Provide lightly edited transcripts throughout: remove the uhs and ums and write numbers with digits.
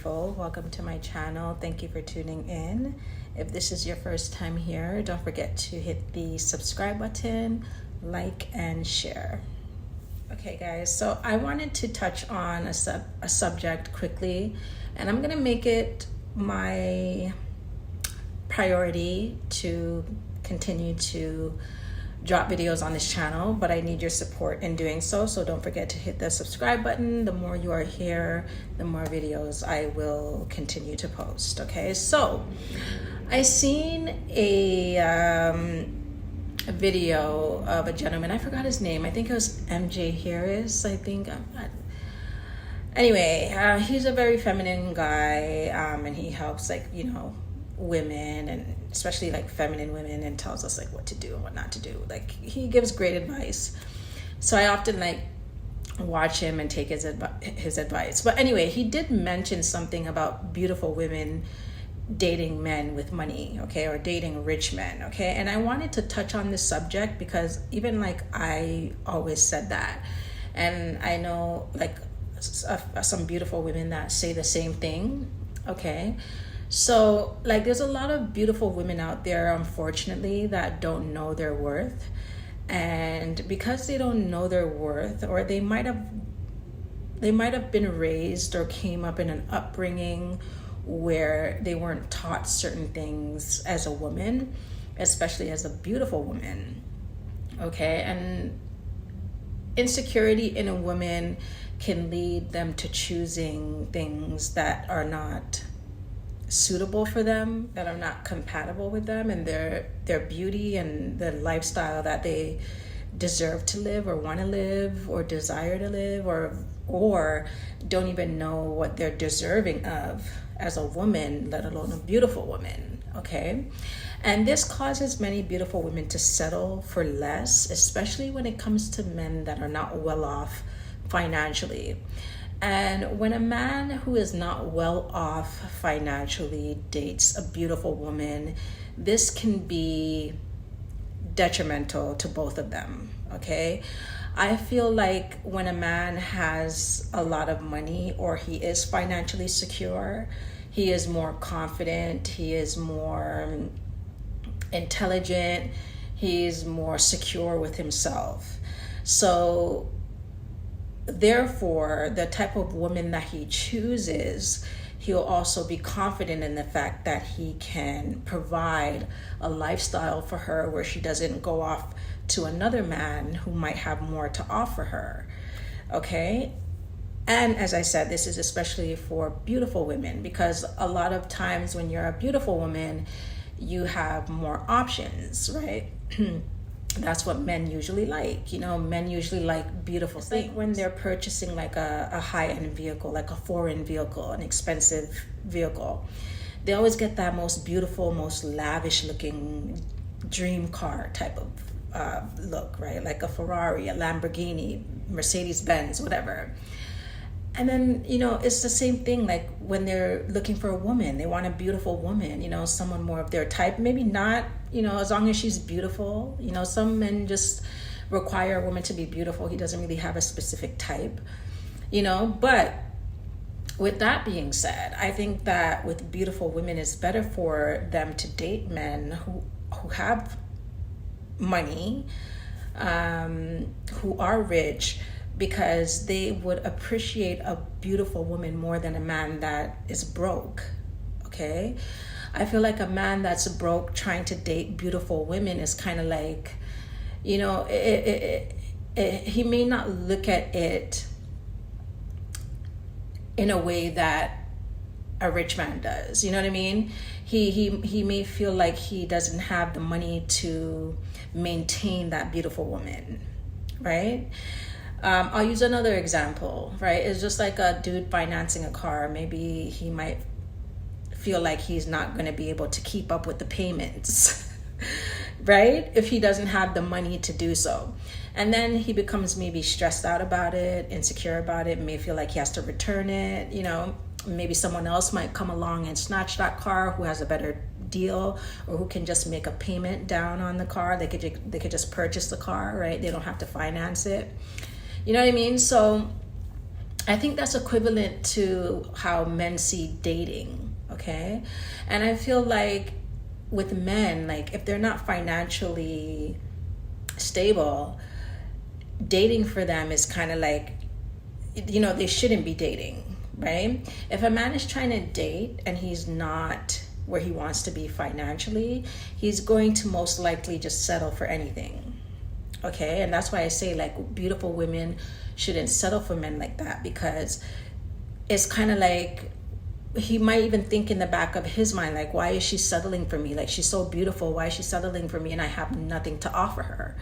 beautiful. Welcome to my channel. Thank you for tuning in. If this is your first time here, don't forget to hit the subscribe button, like, and share. Okay guys, so I wanted to touch on a subject quickly, and I'm gonna make it my priority to continue to drop videos on this channel, but I need your support in doing so. So don't forget to hit the subscribe button. The more you are here, the more videos I will continue to post. Okay, so I seen a video of a gentleman. I forgot his name. I think it was MJ Harris. I think. Anyway, he's a very feminine guy, and he helps, like, women, and especially like feminine women, and tells us like what to do and what not to do. Like, he gives great advice, so I often like watch him and take his advice. But anyway, he did mention something about beautiful women dating men with money, okay, or dating rich men, okay. And I wanted to touch on this subject because even like I always said that, and I know like some beautiful women that say the same thing, okay. So like there's a lot of beautiful women out there, unfortunately, that don't know their worth. And because they don't know their worth, or they might have been raised or came up in an upbringing where they weren't taught certain things as a woman, especially as a beautiful woman, okay. And insecurity in a woman can lead them to choosing things that are not suitable for them, that are not compatible with them and their beauty and the lifestyle that they deserve to live, or want to live, or desire to live, or don't even know what they're deserving of as a woman, let alone a beautiful woman, okay. And this causes many beautiful women to settle for less, especially when it comes to men that are not well off financially. And when a man who is not well off financially dates a beautiful woman, this can be detrimental to both of them, okay? I feel like when a man has a lot of money, or he is financially secure, he is more confident, he is more intelligent, he is more secure with himself. So therefore, the type of woman that he chooses, he'll also be confident in the fact that he can provide a lifestyle for her where she doesn't go off to another man who might have more to offer her, okay? And as I said, this is especially for beautiful women, because a lot of times when you're a beautiful woman, you have more options, right? That's what men usually like. Men usually like beautiful things. Like when they're purchasing like a high-end vehicle, like a foreign vehicle, an expensive vehicle, they always get that most beautiful, most lavish looking dream car type of look, right? Like a Ferrari, a Lamborghini, Mercedes-Benz, whatever. And then, it's the same thing like when they're looking for a woman. They want a beautiful woman, someone more of their type. Maybe not, as long as she's beautiful. Some men just require a woman to be beautiful. He doesn't really have a specific type, But with that being said, I think that with beautiful women, it's better for them to date men who have money, who are rich, because they would appreciate a beautiful woman more than a man that is broke, okay? I feel like a man that's broke trying to date beautiful women is kind of like, he may not look at it in a way that a rich man does, you know what I mean? He may feel like he doesn't have the money to maintain that beautiful woman, right? I'll use another example, right? It's just like a dude financing a car. Maybe he might feel like he's not going to be able to keep up with the payments, right? If he doesn't have the money to do so. And then he becomes maybe stressed out about it, insecure about it, may feel like he has to return it, Maybe someone else might come along and snatch that car who has a better deal, or who can just make a payment down on the car. They could just purchase the car, right? They don't have to finance it. You know what I mean? So I think that's equivalent to how men see dating, okay? And I feel like with men, like if they're not financially stable, dating for them is kind of like, they shouldn't be dating, right? If a man is trying to date and he's not where he wants to be financially, he's going to most likely just settle for anything. Okay, and that's why I say like beautiful women shouldn't settle for men like that, because it's kind of like he might even think in the back of his mind, like, why is she settling for me? Like, she's so beautiful, why is she settling for me and I have nothing to offer her,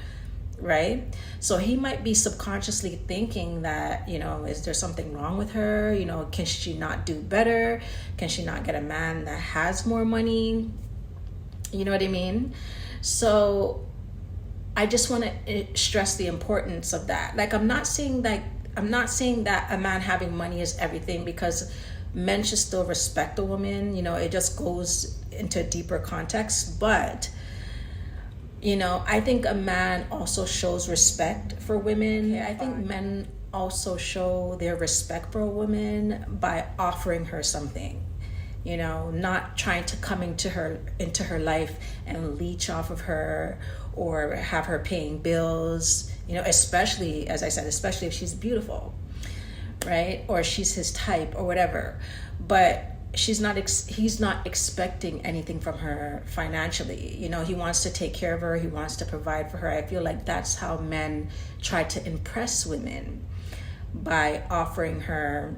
right? So he might be subconsciously thinking that, is there something wrong with her? Can she not do better? Can she not get a man that has more money? You know what I mean? So I just want to stress the importance of that. Like, I'm not saying that a man having money is everything, because men should still respect a woman. It just goes into a deeper context. But I think a man also shows respect for women. I think men also show their respect for a woman by offering her something. Not trying to come into her life and leech off of her, or have her paying bills, especially, as I said, especially if she's beautiful, right? Or she's his type or whatever. But he's not expecting anything from her financially. He wants to take care of her, he wants to provide for her. I feel like that's how men try to impress women, by offering her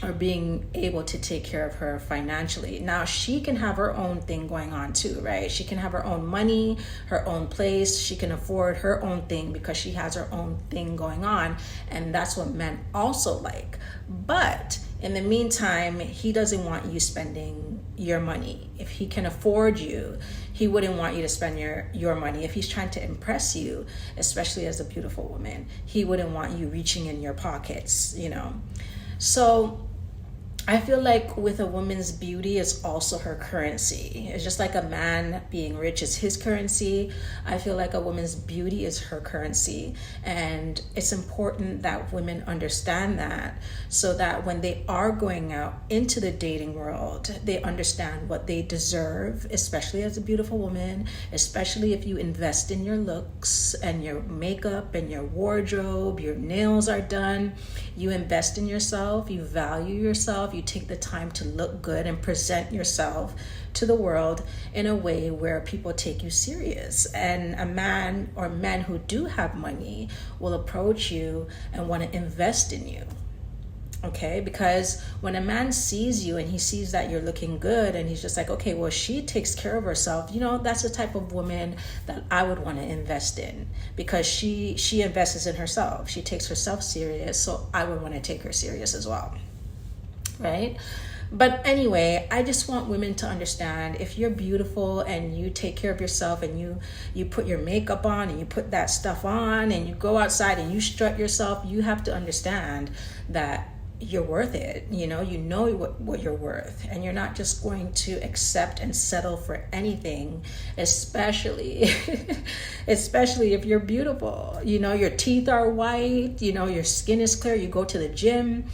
or being able to take care of her financially. Now, she can have her own thing going on too, right? She can have her own money, her own place. She can afford her own thing because she has her own thing going on. And that's what men also like. But in the meantime, he doesn't want you spending your money. If he can afford you, he wouldn't want you to spend your money. If he's trying to impress you, especially as a beautiful woman, he wouldn't want you reaching in your pockets, So I feel like with a woman's beauty, it's also her currency. It's just like a man being rich is his currency. I feel like a woman's beauty is her currency. And it's important that women understand that, so that when they are going out into the dating world, they understand what they deserve, especially as a beautiful woman, especially if you invest in your looks and your makeup and your wardrobe, your nails are done, you invest in yourself, you value yourself, you take the time to look good and present yourself to the world in a way where people take you serious. And a man or men who do have money will approach you and want to invest in you. Okay, because when a man sees you and he sees that you're looking good and he's just like, okay, well, she takes care of herself, that's the type of woman that I would want to invest in, because she invests in herself. She takes herself serious, so I would want to take her serious as well, right? But anyway, I just want women to understand, if you're beautiful and you take care of yourself and you put your makeup on and you put that stuff on and you go outside and you strut yourself, you have to understand that you're worth it. You know what you're worth, and you're not just going to accept and settle for anything, especially if you're beautiful. Your teeth are white, your skin is clear, you go to the gym,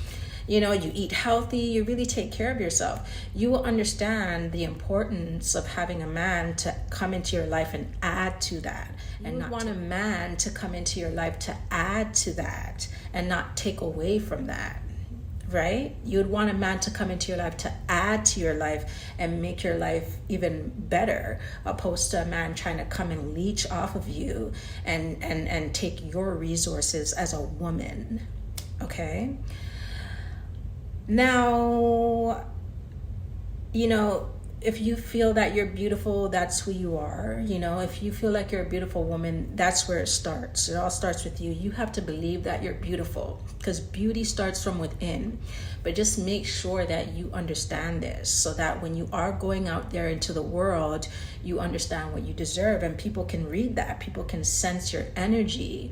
you eat healthy, you really take care of yourself. You will understand the importance of having a man to come into your life and add to that, and not want a man to come into your life to add to that and not take away from that. Right? You would want a man to come into your life to add to your life and make your life even better, opposed to a man trying to come and leech off of you and take your resources as a woman. Okay? Now, if you feel that you're beautiful, that's who you are. If you feel like you're a beautiful woman, that's where it starts. It all starts with you. You have to believe that you're beautiful, because beauty starts from within. But just make sure that you understand this, so that when you are going out there into the world, you understand what you deserve, and people can read that. People can sense your energy.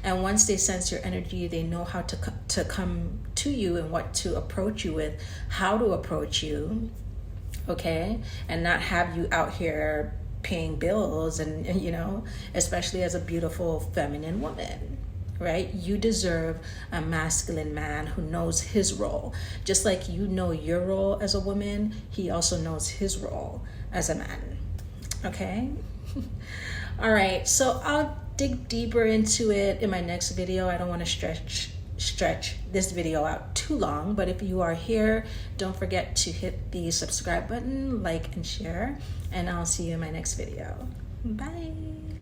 And once they sense your energy, they know how to come to you and what to approach you with, how to approach you. Okay, and not have you out here paying bills and especially as a beautiful feminine woman, right? You deserve a masculine man who knows his role. Just like you know your role as a woman, he also knows his role as a man. Okay? All right, so I'll dig deeper into it in my next video. I don't want to stretch this video out too long, but if you are here, don't forget to hit the subscribe button, like and share, and I'll see you in my next video. Bye.